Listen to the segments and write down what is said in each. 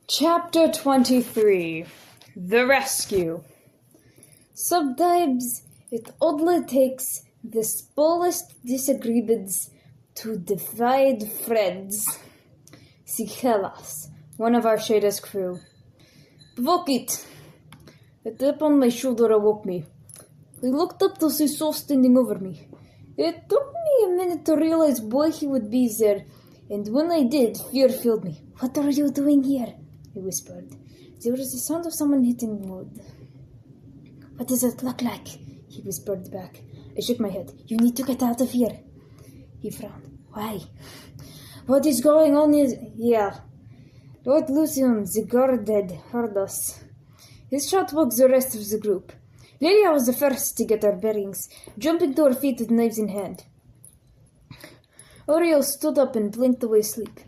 Chapter 23 The Rescue. Sometimes it only takes the smallest disagreements to divide friends. Sigelas, one of our Shada's crew. Pavokit! A tap on my shoulder awoke me. I looked up to see Sol standing over me. It took me a minute to realize why he would be there, and when I did, fear filled me. "What are you doing here?" I whispered. There was the sound of someone hitting wood. "What does it look like?" he whispered back. I shook my head. "You need to get out of here." He frowned. "Why?" "What is going on here? Lord Lucian, the guard had heard us." His shot woke the rest of the group. Lilia was the first to get her bearings, jumping to her feet with knives in hand. Oriel stood up and blinked away sleep.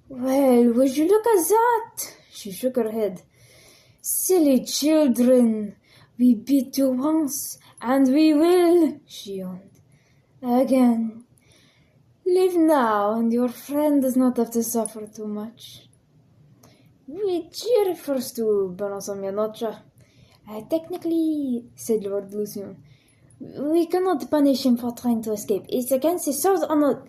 "Well, would you look at that?" She shook her head. "Silly children, we beat you once, and we will," she yawned. "Again. Live now, and your friend does not have to suffer too much." "Which refers to Vix. Technically," said Lord Lucian, "we cannot punish him for trying to escape. It's against his soul's honor."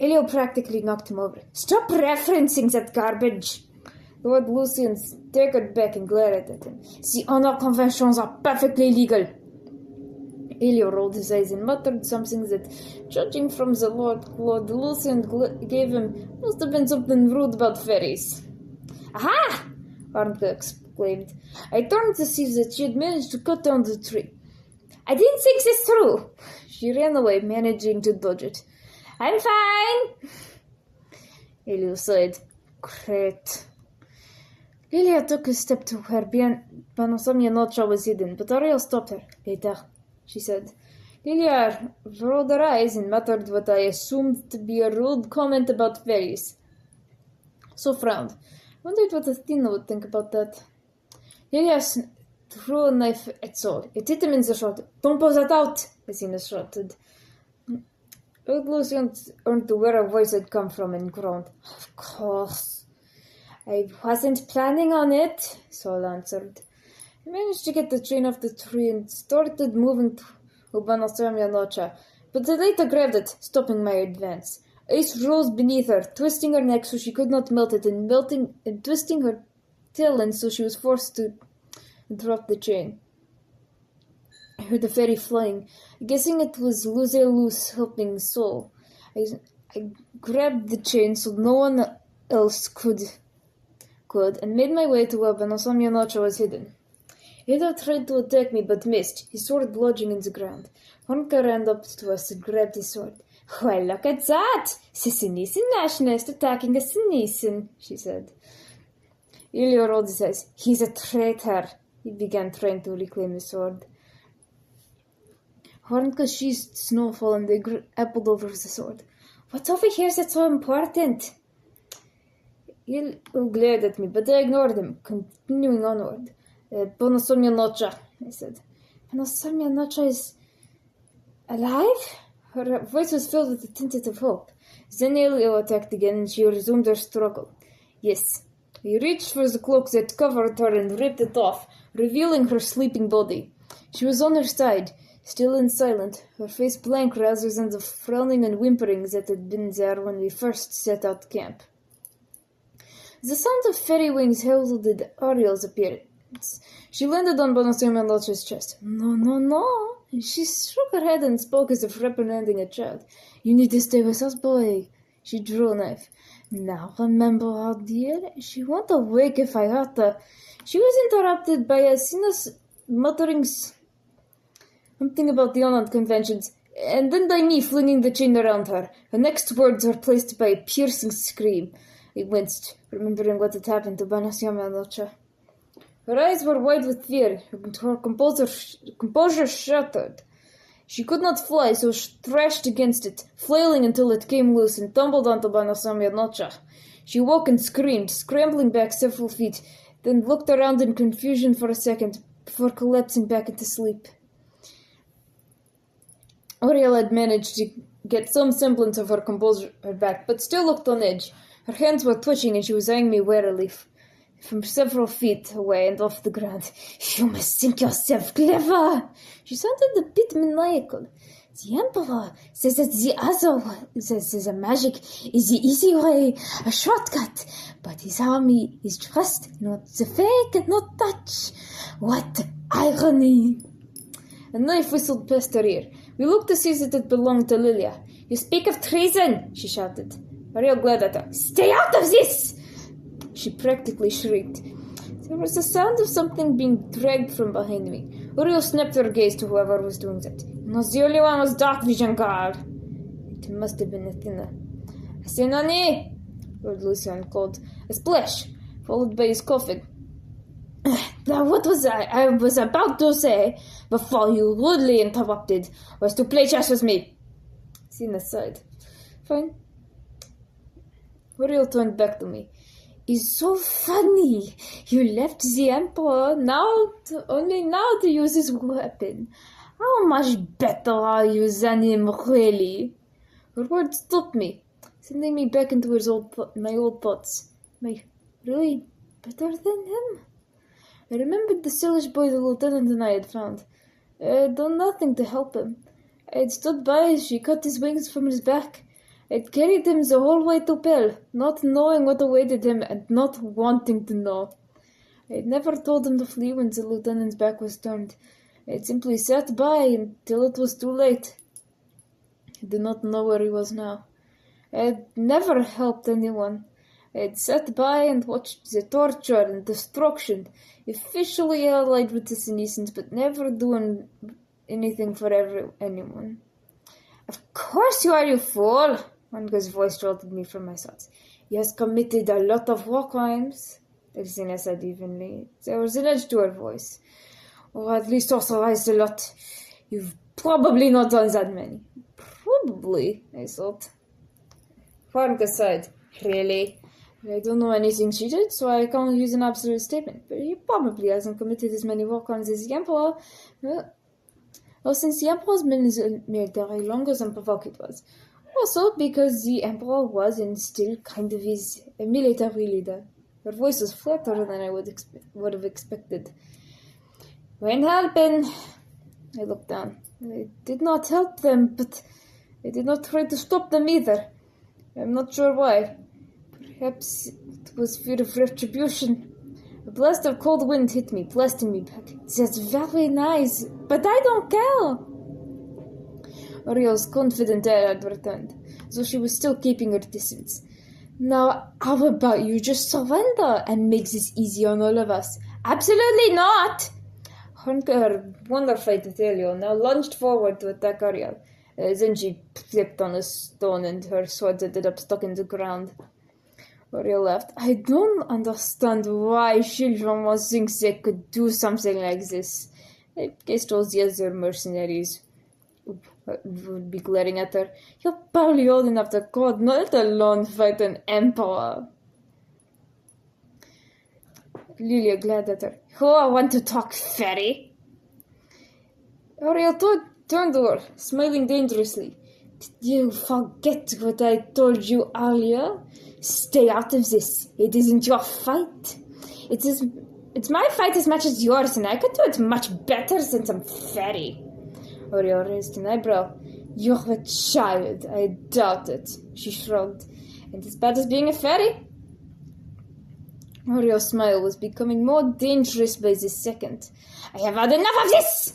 Elio practically knocked him over. "Stop referencing that garbage!" Lord Lucian staggered back and glared at him. "The honor conventions are perfectly legal." Elio rolled his eyes and muttered something that, judging from the Lord Lucian gave him, must have been something rude about fairies. "Aha!" Arnka exclaimed. I turned to see that she had managed to cut down the tree. "I didn't think this through." She ran away, managing to dodge it. "I'm fine." Elio sighed. "Great." Lilia took a step to where Nocza was hidden, but Ariel stopped her. "Later," she said. Lilia rolled her eyes and muttered what I assumed to be a rude comment about fairies. So frowned. Wondered what Athena would think about that. Lilia threw a knife at Sol. It hit him in the shoulder. "Don't pull that out!" Athena shouted. Lord Lucian learned to where her voice had come from and groaned. "Of course. I wasn't planning on it," Sol answered. I managed to get the chain off the tree and started moving to Nocza, but the later grabbed it, stopping my advance. Ice rose beneath her, twisting her neck so she could not melt it, and twisting her tail in so she was forced to drop the chain. I heard the fairy flying, guessing it was Luce helping Sol. I grabbed the chain so no one else could, and made my way to where Nocza was hidden. Ada tried to attack me but missed, his sword lodging in the ground. Honka ran up to us and grabbed his sword. "Well, look at that! It's a Synisan nationalist attacking a Synisan," she said. Elio rolled his eyes. "He's a traitor." He began trying to reclaim his sword. Hornka sheathed Snowfall and they grappled over the sword. "What's over here that's so important?" He glared at me, but I ignored him, continuing onward. Nocza, I said. Nocza is alive? Her voice was filled with a tentative hope. Then Elio attacked again, and she resumed her struggle. "Yes." He reached for the cloak that covered her and ripped it off, revealing her sleeping body. She was on her side, still and silent, her face blank rather than the frowning and whimpering that had been there when we first set out camp. The sound of fairy wings heralded Ariel's appearance. She landed on Nocza's chest. No. She shook her head and spoke as if reprimanding a child. "You need to stay with us, boy." She drew a knife. "Now remember our deal? She won't awake if I hurt her." She was interrupted by Asina's muttering something about the honor conventions, and then by me flinging the chain around her. Her next words were placed by a piercing scream. I winced, remembering what had happened to Nocza. Her eyes were wide with fear, and her composure shattered. She could not fly, so she thrashed against it, flailing until it came loose and tumbled onto Nocza. She woke and screamed, scrambling back several feet, then looked around in confusion for a second, before collapsing back into sleep. Oriel had managed to get some semblance of her composure back, but still looked on edge. Her hands were twitching and she was eyeing me warily. from several feet away and off the ground. You must think yourself clever. She sounded a bit maniacal. The Emperor says that the other way, says the magic is the easy way, a shortcut. But his army is trust, not the fake, not touch. What irony! A knife whistled past her ear. We looked to see that it belonged to Lilia. You speak of treason, she shouted. Ariel glared at her. Stay out of this! She practically shrieked. There was the sound of something being dragged from behind me. Uriel snapped her gaze to whoever was doing that. Not the only one was dark vision guard. It must have been Athena. Asenani! Lord Lucian called. A splash, followed by his coughing. Now what was I was about to say before you rudely interrupted was to play chess with me. Athena sighed. Fine. Uriel turned back to me. It's so funny. You left the Emperor only now to use his weapon. How much better are you than him, really? Her words stopped me, sending me back into my old thoughts. Am I really better than him? I remembered the Sylish boy the lieutenant and I had found. I had done nothing to help him. I had stood by as she cut his wings from his back. I had carried him the whole way to Pell, not knowing what awaited him and not wanting to know. I had never told him to flee when the lieutenant's back was turned. I had simply sat by until it was too late. I did not know where he was now. I had never helped anyone. I had sat by and watched the torture and destruction, officially allied with the Senescents, but never doing anything for anyone. Of course you are, you fool! Manga's voice jolted me from my thoughts. He has committed a lot of war crimes, Elzina said evenly. There was an edge to her voice. Or at least authorized a lot. You've probably not done that many. Probably, I thought. Farnka sighed. Really? I don't know anything she did, so I can't use an absolute statement. But he probably hasn't committed as many war crimes as the Emperor. Well, since the Emperor's been in the military longer than Pavokit was. Also because the Emperor was and still kind of is a military leader. Her voice was flatter than I would have expected. When helping, I looked down. I did not help them, but I did not try to stop them either. I'm not sure why. Perhaps it was fear of retribution. A blast of cold wind hit me, blasting me back. That's very nice, but I don't care. Oriel's confident air had returned, though she was still keeping her distance. Now, how about you just surrender and make this easy on all of us? Absolutely not! Honker, wonder-fight with Elio, now lunged forward to attack Ariel. Then she slipped on a stone and her sword ended up stuck in the ground. Ariel laughed. I don't understand why children must think they could do something like this. I guess all the other mercenaries would be glaring at her. You're barely old enough to code, not alone fight an emperor. Lilia glared at her. Who I want to talk, fairy? Ariel turned to her, smiling dangerously. Did you forget what I told you earlier? Stay out of this. It isn't your fight. It's my fight as much as yours, and I could do it much better than some fairy. Oriel raised an eyebrow. You're a child. I doubt it. She shrugged. And as bad as being a fairy? Oriel's smile was becoming more dangerous by the second. I have had enough of this!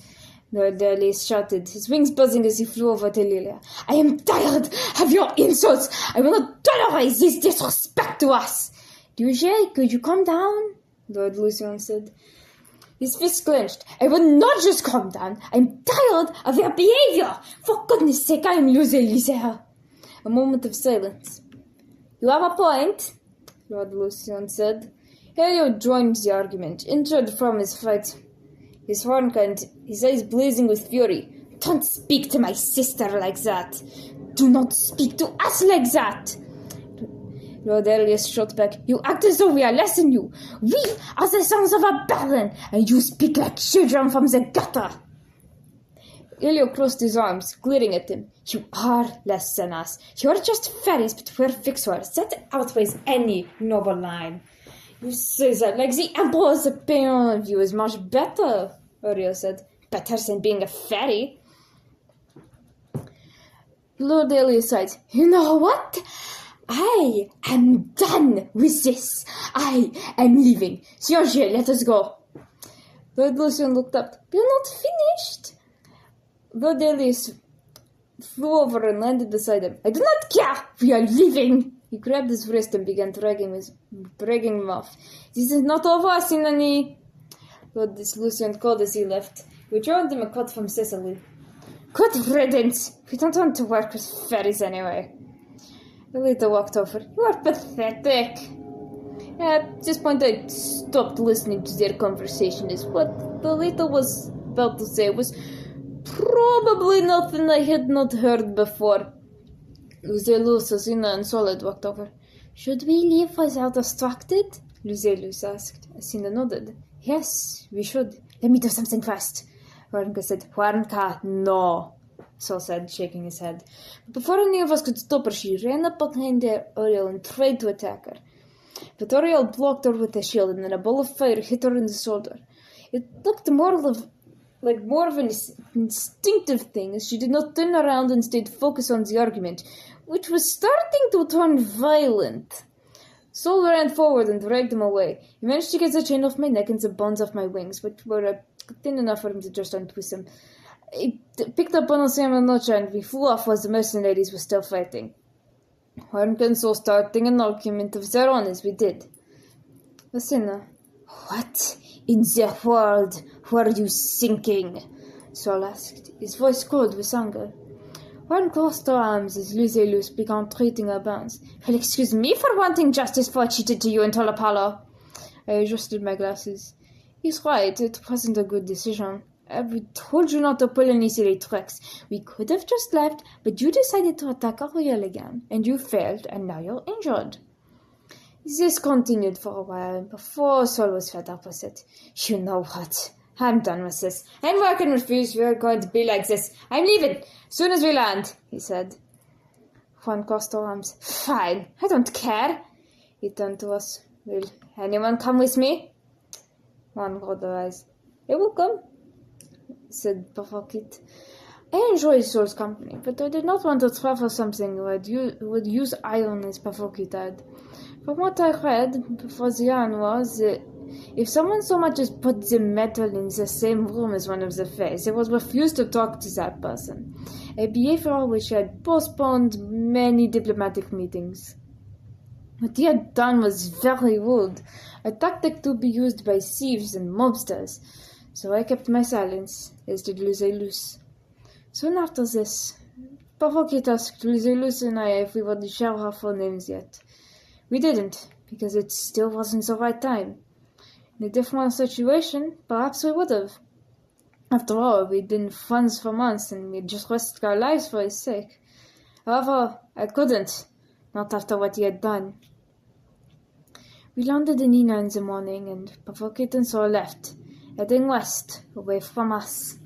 Nordale shouted, his wings buzzing as he flew over to Lilia. I am tired of your insults! I will not tolerate this disrespect to us! Dujet, could you calm down? Lord Lucian said. His fist clenched. I will not just calm down. I'm tired of your behavior! For goodness sake, I am losing Lisa. A moment of silence. You have a point, Lord Lucian said. Helio joined the argument, injured from his fight. His hornkind, his eyes blazing with fury. Don't speak to my sister like that. Do not speak to us like that. Lord Elias shot back. You act as though we are less than you. We are the sons of a baron, and you speak like children from the gutter. Elio crossed his arms, glaring at him. You are less than us. You are just fairies, but we're Vixwars. That outweighs any noble line. You say that like the Emperor's opinion of you is much better, Uriel said. Better than being a fairy. Lord Elias sighed. You know what? I am done with this. I am leaving. Sergei, let us go. Lord Lucian looked up. You're not finished. Lord Elias flew over and landed beside him. I do not care. We are leaving. He grabbed his wrist and began dragging him off. This is not over, Sinani. Lord Lucian called as he left. We joined him a cut from Sicily. Good riddance. We don't want to work with fairies anyway. Lolita walked over. You are pathetic. At this point, I stopped listening to their conversation. Is what Lolita was about to say was probably nothing I had not heard before. Luzelus, Asina, and Solid walked over. Should we leave without distracted? Luzelus asked. Asina nodded. Yes, we should. Let me do something fast. Warnka said. Warnka, no. Sol said, shaking his head. But before any of us could stop her, she ran up behind Uriel and tried to attack her. But Uriel blocked her with a shield, and then a ball of fire hit her in the shoulder. It looked more of an instinctive thing, as she did not turn around and stayed focused on the argument, which was starting to turn violent. Sol ran forward and dragged him away. He managed to get the chain off my neck and the bones off my wings, which were thin enough for him to just untwist them. He picked up on Sam and Nocza, and we flew off as the mercenaries were still fighting. Warnka and Sol starting an argument of their own as we did. Asina, what in the world were you thinking? Sol asked, his voice cold with anger. Warren crossed her arms as Luzelus began treating her bounds. Well, excuse me for wanting justice for what she did to you in Tolapalo. I adjusted my glasses. He's right, it wasn't a good decision. We told you not to pull any silly tricks. We could have just left, but you decided to attack Uriel again, and you failed, and now you're injured. This continued for a while, before Sol was fed up with it. You know what? I'm done with this. I'm working with you. We're going to be like this. I'm leaving. Soon as we land, he said. Juan crossed her arms. Fine. I don't care. He turned to us. Will anyone come with me? Juan rolled her eyes. I will come, said Pavokit. I enjoyed Sol's company, but I did not want to travel something would use iron as Pavokit had. From what I read before the yarn was, if someone so much as put the metal in the same room as one of the fays, they would refuse to talk to that person. A behavior which had postponed many diplomatic meetings. What he had done was very rude, a tactic to be used by thieves and mobsters. So I kept my silence, as did Luzelus. Soon after this, Pavokit asked Luzelus and I if we would share our full names yet. We didn't, because it still wasn't the right time. In a different situation, perhaps we would have. After all, we'd been friends for months, and we'd just risked our lives for his sake. However, I couldn't, not after what he had done. We landed in Ina in the morning, and Pavokit and Sol left, heading west, away from us.